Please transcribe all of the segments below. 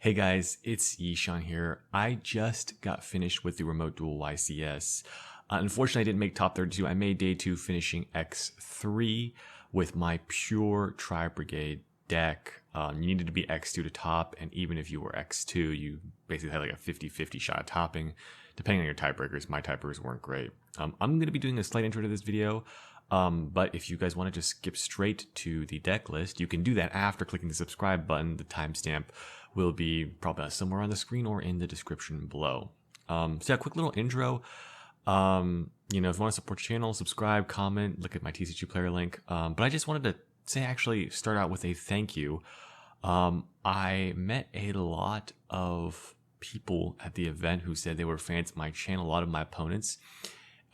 Hey guys, it's Yishan here. I just got finished with the remote Duel YCS. Unfortunately, I didn't make top 32. I made day 2 finishing X3 with my pure Tri-Brigade deck. You needed to be X2 to top, and even if you were X2, you basically had like a 50-50 shot at topping, depending on your tiebreakers. My tiebreakers weren't great. I'm going to be doing a slight intro to this video, but if you guys want to just skip straight to the deck list, you can do that after clicking the subscribe button. The timestamp will be probably somewhere on the screen or in the description below. So yeah, quick little intro. If you want to support the channel, subscribe, comment, look at my TCG player link. But I just wanted to say, actually start out with a thank you. I met a lot of people at the event who said they were fans of my channel, a lot of my opponents,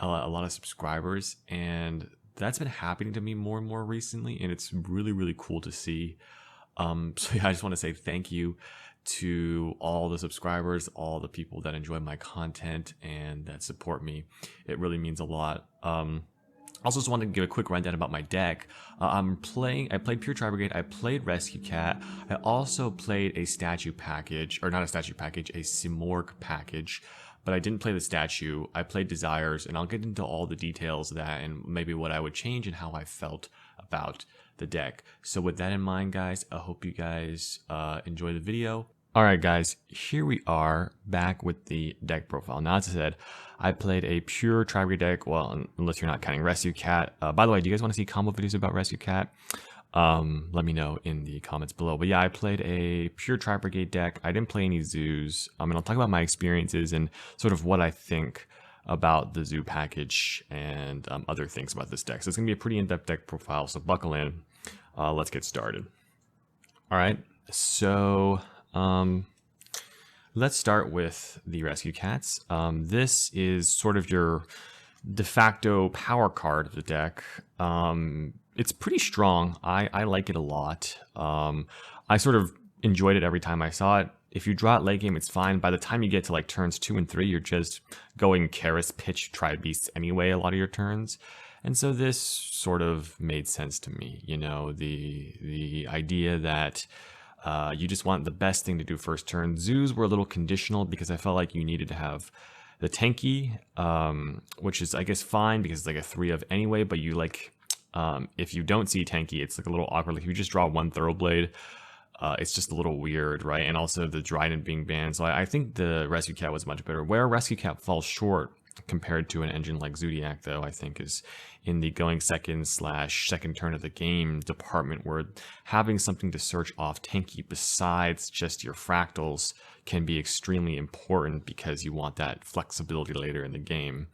a lot of subscribers, and that's been happening to me more and more recently, and it's really, really cool to see. So yeah, I just want to say thank you to all the subscribers, all the people that enjoy my content and that support me. It really means a lot. Also just wanted to give a quick rundown about my deck. I played Pure Tri-Brigade, I played Rescue Cat, I also played a statue package, or not a statue package, a Simorgh package, but I didn't play the statue. I played Desires, and I'll get into all the details of that and maybe what I would change and how I felt about the deck. So with that in mind, guys, I hope you guys enjoy the video. Alright guys, here we are back with the deck profile. Now, as I said, I played a pure Tri-Brigade deck, well, unless you're not counting Rescue Cat. By the way, do you guys want to see combo videos about Rescue Cat? Let me know in the comments below. But yeah, I played a pure Tri-Brigade deck. I didn't play any zoos. And I'll talk about my experiences and sort of what I think about the zoo package and other things about this deck. So it's going to be a pretty in-depth deck profile, so buckle in. Let's get started. Alright, so let's start with the Rescue Cats. This is sort of your de facto power card of the deck. It's pretty strong. I like it a lot. I sort of enjoyed it every time I saw it. If you draw it late game, it's fine. By the time you get to like turns 2 and 3, you're just going Karis, pitch, Tri-Beasts anyway a lot of your turns. And so this sort of made sense to me. You know, the idea that you just want the best thing to do first turn. Zoos were a little conditional because I felt like you needed to have the tanky, which is, I guess, fine because it's like a 3 of anyway, but you like, if you don't see tanky, it's like a little awkward. Like if you just draw one Thoroughblade, it's just a little weird, right? And also the Dryden being banned. So I think the Rescue Cat was much better. Where Rescue Cat falls short compared to an engine like Zodiac, though, I think is in the going second/second turn of the game department, where having something to search off tanky besides just your fractals can be extremely important because you want that flexibility later in the game.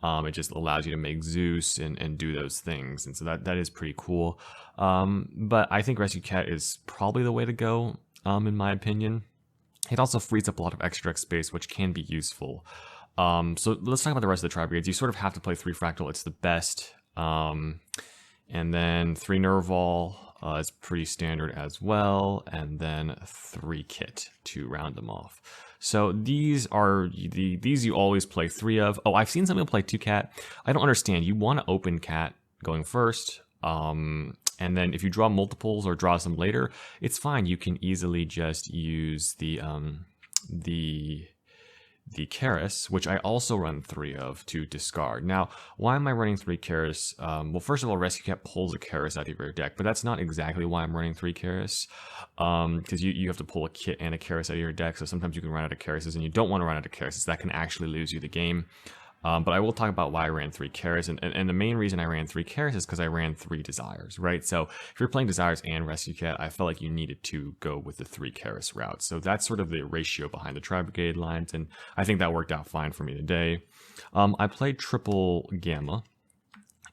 It just allows you to make Zeus and do those things, and so that is pretty cool. But I think Rescue Cat is probably the way to go, in my opinion. It also frees up a lot of extra deck space, which can be useful. So let's talk about the rest of the Tri-Brigades. You sort of have to play 3 Fractal. It's the best. And then 3 Nerval is pretty standard as well. And then 3 Kit to round them off. So these are these you always play 3 of. Oh, I've seen some people play 2 Cat. I don't understand. You want to open Cat going first. And then if you draw multiples or draw some later, it's fine. You can easily just use the Karis, which I also run 3 of to discard. Now, why am I running 3 Karis? Well, first of all, Rescue Cat pulls a Karis out of your deck, but that's not exactly why I'm running 3 Karis, because you have to pull a Kit and a Karis out of your deck, so sometimes you can run out of Karises, and you don't want to run out of Karises. That can actually lose you the game. But I will talk about why I ran 3 Karis, and the main reason I ran 3 Karis is because I ran 3 Desires, right? So if you're playing Desires and Rescue Cat, I felt like you needed to go with the 3 Karis route. So that's sort of the ratio behind the Tri-Brigade lines, and I think that worked out fine for me today. I played triple Gamma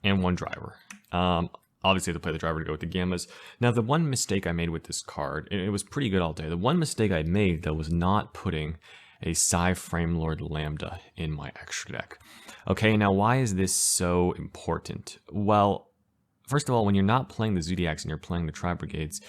and 1 Driver. Obviously, to play the Driver to go with the Gammas. Now, the one mistake I made with this card, and it was pretty good all day, the one mistake I made, though, was not putting a Psy-Framelord Lambda in my extra deck. Okay, now why is this so important? Well, first of all, when you're not playing the Zodiacs and you're playing the Tri-Brigades,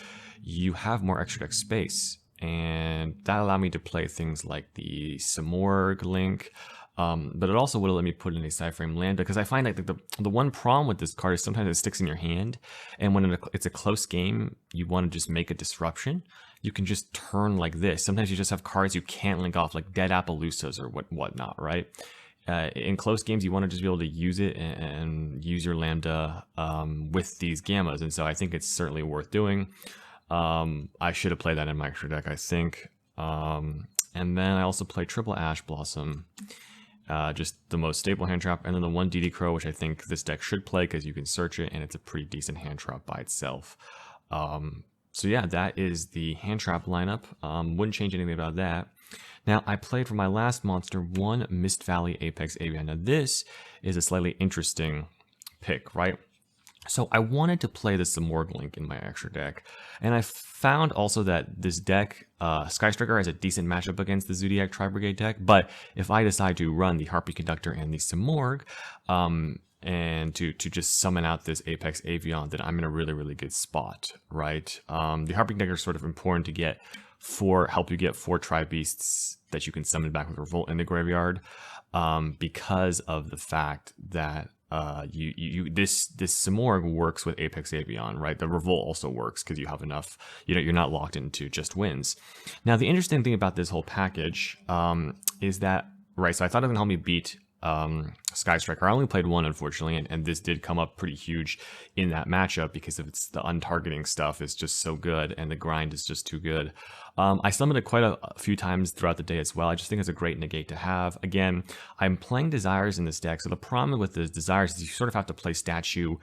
you have more extra deck space, and that allowed me to play things like the Simorgh Link, but it also would have let me put in a Psy-Frame Lambda, because I find like the one problem with this card is sometimes it sticks in your hand, and when it's a close game, you want to just make a disruption, you can just turn like this. Sometimes you just have cards you can't link off, like dead Appaloosas or whatnot, right? In close games, you want to just be able to use it and use your Lambda with these Gammas, and so I think it's certainly worth doing. I should have played that in my extra deck, I think. And then I also play triple Ash Blossom, just the most stable hand trap, and then the one DD Crow, which I think this deck should play because you can search it and it's a pretty decent hand trap by itself. So yeah, that is the hand trap lineup. Wouldn't change anything about that. Now, I played for my last monster one Mist Valley Apex Avian. Now, this is a slightly interesting pick, right? So I wanted to play the Simorgh Link in my extra deck, and I found also that this deck, Sky Striker, has a decent matchup against the Zodiac Tri-Brigade deck, but if I decide to run the Harpy Conductor and the Simorgh, and to just summon out this Apex Avian, then I'm in a really, really good spot, right? The Harpy Conductor is sort of important to get help you get 4 Tri-Beasts that you can summon back with Revolt in the graveyard, because of the fact that this Simorgh works with Apex Avian, right? The Revolt also works because you have enough, you're not locked into just wins. Now, the interesting thing about this whole package is that, right, so I thought it would help me beat Sky Striker. I only played one, unfortunately, and this did come up pretty huge in that matchup because of the untargeting stuff is just so good and the grind is just too good. I summoned it quite a few times throughout the day as well. I just think it's a great negate to have. Again, I'm playing Desires in this deck, so the problem with the Desires is you sort of have to play Statue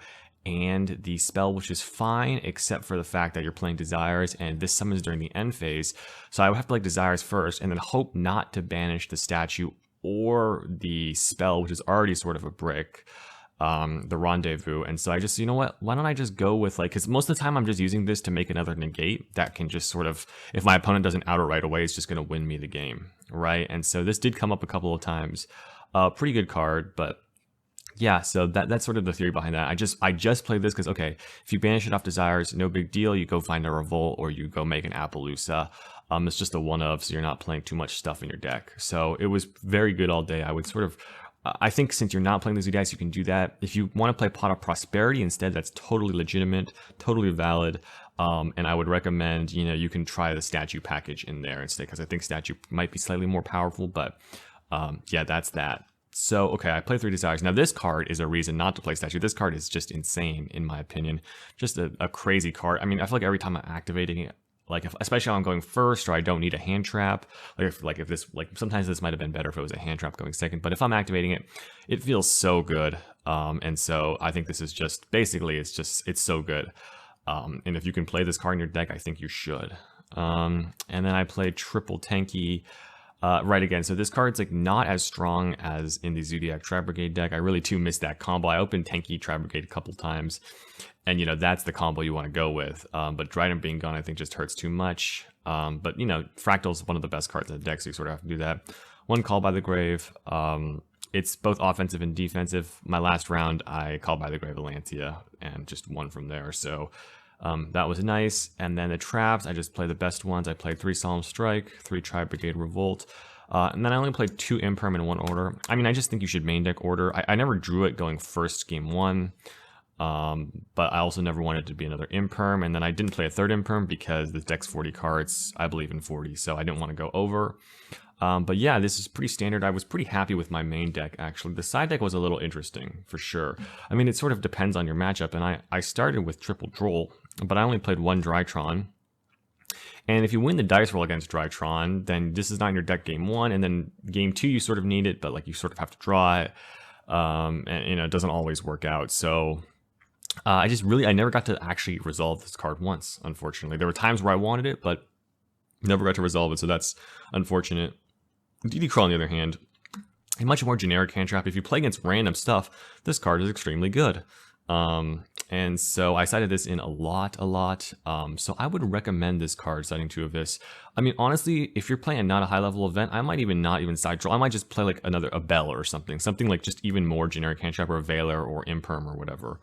and the spell, which is fine, except for the fact that you're playing Desires, and this summons during the end phase. So I would have to play Desires first, and then hope not to banish the Statue or the spell, which is already sort of a brick, the Rendezvous. And so I just, you know what, why don't I just go with, like, because most of the time I'm just using this to make another negate that can just sort of, if my opponent doesn't outer right away, it's just going to win me the game, right? And so this did come up a couple of times. Pretty good card, but yeah, so that's sort of the theory behind that. I just played this because, okay, if you banish it off Desires, no big deal. You go find a Revolt or you go make an Appaloosa. It's just a one-of, so you're not playing too much stuff in your deck. So it was very good all day. I would sort of, I think since you're not playing the Zodiacs, you can do that. If you want to play Pot of Prosperity instead, that's totally legitimate, totally valid. And I would recommend, you can try the Statue package in there instead, because I think Statue might be slightly more powerful, but yeah, that's that. So, okay, I play 3 Desires. Now, this card is a reason not to play Statue. This card is just insane, in my opinion. Just a crazy card. I mean, I feel like every time I'm activating it, like, especially when I'm going first or I don't need a hand trap, if this, sometimes this might have been better if it was a hand trap going second, but if I'm activating it, it feels so good. And so I think this is just, basically, it's so good. And if you can play this card in your deck, I think you should. And then I played triple Tanky. Right, again, so this card's not as strong as in the Zodiac Tri-Brigade deck. I really too missed that combo. I opened Tanky Tri-Brigade a couple times, and that's the combo you want to go with. But Dryden being gone, I think, just hurts too much. But Fractal's one of the best cards in the deck, so you sort of have to do that. One Call by the Grave. It's both offensive and defensive. My last round, I Called by the Grave Atlantia and just won from there. So that was nice. And then the traps, I just play the best ones. I played 3 Solemn Strike, 3 Tri-Brigade Revolt, and then I only played 2 Imperm in one order. I mean, I just think you should main deck order. I never drew it going first game 1, but I also never wanted it to be another Imperm, and then I didn't play a 3rd Imperm because this deck's 40 cards. I believe in 40, so I didn't want to go over. But yeah, this is pretty standard. I was pretty happy with my main deck, actually. The side deck was a little interesting, for sure. I mean, it sort of depends on your matchup, and I started with triple Droll, but I only played 1 Drytron. And if you win the dice roll against Drytron, then this is not in your deck game 1, and then game 2 you sort of need it, but you sort of have to draw it, and it doesn't always work out. So I never got to actually resolve this card once, unfortunately. There were times where I wanted it, but never got to resolve it, so that's unfortunate. DD Crawl, on the other hand, a much more generic hand trap. If you play against random stuff, this card is extremely good. And so I cited this in a lot. So I would recommend this card, citing 2 of this. I mean, honestly, if you're playing not a high level event, I might even not even side draw. I might just play a Bell or something just even more generic hand trap, or a Veiler or Imperm or whatever.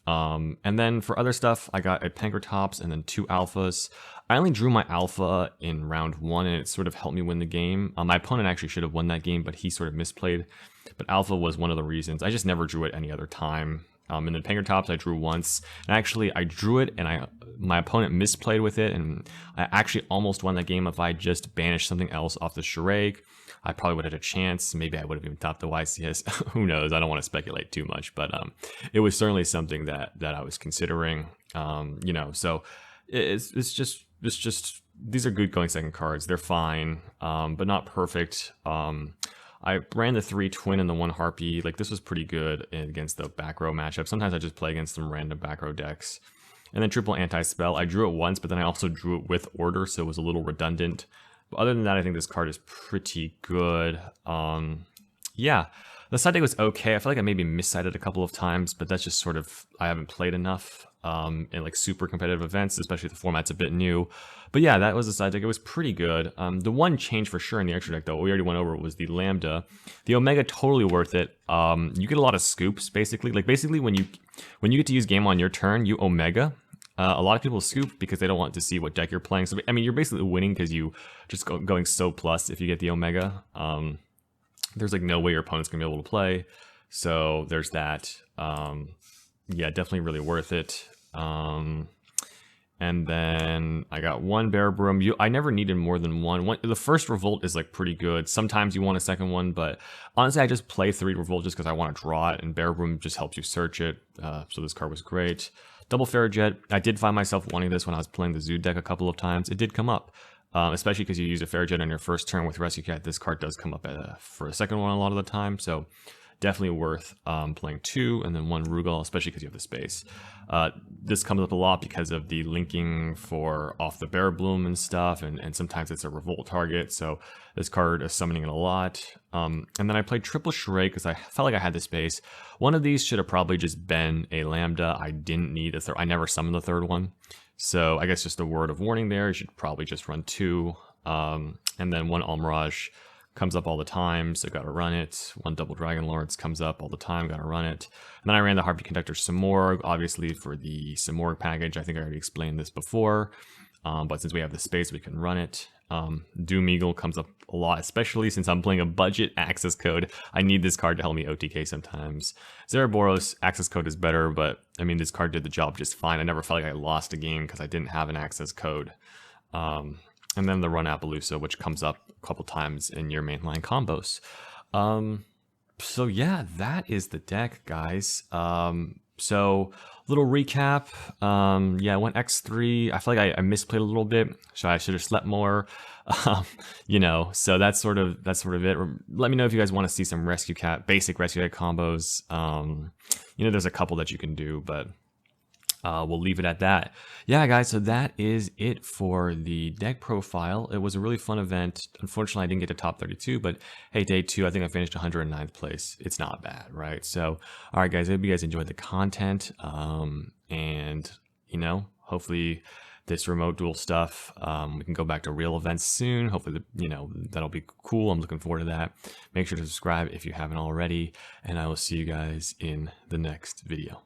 And then for other stuff, I got a Pankratops and then 2 Alphas. I only drew my Alpha in round 1, and it sort of helped me win the game. My opponent actually should have won that game, but he sort of misplayed. But Alpha was one of the reasons. I just never drew it any other time. In the Panger Tops, I drew once, and actually I drew it, and my opponent misplayed with it, and I actually almost won that game if I just banished something else off the charade. I probably would have had a chance. Maybe I would have even topped the YCS. Who knows? I don't want to speculate too much, but it was certainly something that I was considering. You know, so it's just these are good going second cards. They're fine, but not perfect. I ran the 3 Twin and the 1 Harpy. Like, this was pretty good against the back row matchup. Sometimes I just play against some random back row decks. And then triple anti-spell. I drew it once, but then I also drew it with order, so it was a little redundant. But other than that, I think this card is pretty good. Yeah, the side deck was okay. I feel like I maybe missided a couple of times, but that's just sort of, I haven't played enough in like super competitive events, especially if the format's a bit new. But yeah, that was the side deck. It was pretty good. The one change for sure in the extra deck, though, we already went over, was the Lambda. The Omega, totally worth it. You get a lot of scoops, basically. Like, basically, when you get to use game on your turn, you Omega. A lot of people scoop because they don't want to see what deck you're playing. So, I mean, you're basically winning because you just going so plus if you get the Omega. There's like no way your opponent's gonna be able to play. So there's that. Yeah, definitely really worth it. And then I got 1 Bear Broom. I never needed more than one. The first Revolt is like pretty good. Sometimes you want a second one, but honestly, I just play 3 Revolt just because I want to draw it, and Bear Broom just helps you search it. So this card was great. Double Ferrojet. I did find myself wanting this when I was playing the Zoo deck a couple of times. It did come up, especially because you use a Ferrojet on your first turn with Rescue Cat. This card does come up for a second one a lot of the time, so definitely worth playing 2, and then 1 Rugal, especially because you have the space. This comes up a lot because of the linking for off the Bear Bloom and stuff, and sometimes it's a Revolt target, so this card is summoning it a lot. And then I played triple Charade because I felt like I had the space. One of these should have probably just been a Lambda. I didn't need a third. I never summoned the third one. So I guess just a word of warning there. You should probably just run 2. And then 1 Almirage comes up all the time, so gotta run it. 1 Double Dragon Lords comes up all the time, gotta run it. And then I ran the Harpy Conductor Simorgh, obviously for the Simorgh package. I think I already explained this before, but since we have the space, we can run it. Doom Eagle comes up a lot, especially since I'm playing a budget access code. I need this card to help me OTK sometimes. Zeraboros, access code is better, but I mean, this card did the job just fine. I never felt like I lost a game because I didn't have an access code. And then the Run Appaloosa, which comes up a couple times in your mainline combos. So yeah, that is the deck, guys. So little recap. Yeah, I went X3. I feel like I misplayed a little bit, so I should have slept more. You know, so that's sort of it. Let me know if you guys want to see some basic Rescue Cat combos. You know, there's a couple that you can do, but we'll leave it at that. Yeah, guys, so that is it for the deck profile. It was a really fun event. Unfortunately, I didn't get to top 32, but hey, day 2, I think I finished 109th place. It's not bad, right? So, all right, guys, I hope you guys enjoyed the content. And, you know, hopefully this remote duel stuff, we can go back to real events soon. Hopefully, you know, that'll be cool. I'm looking forward to that. Make sure to subscribe if you haven't already, and I will see you guys in the next video.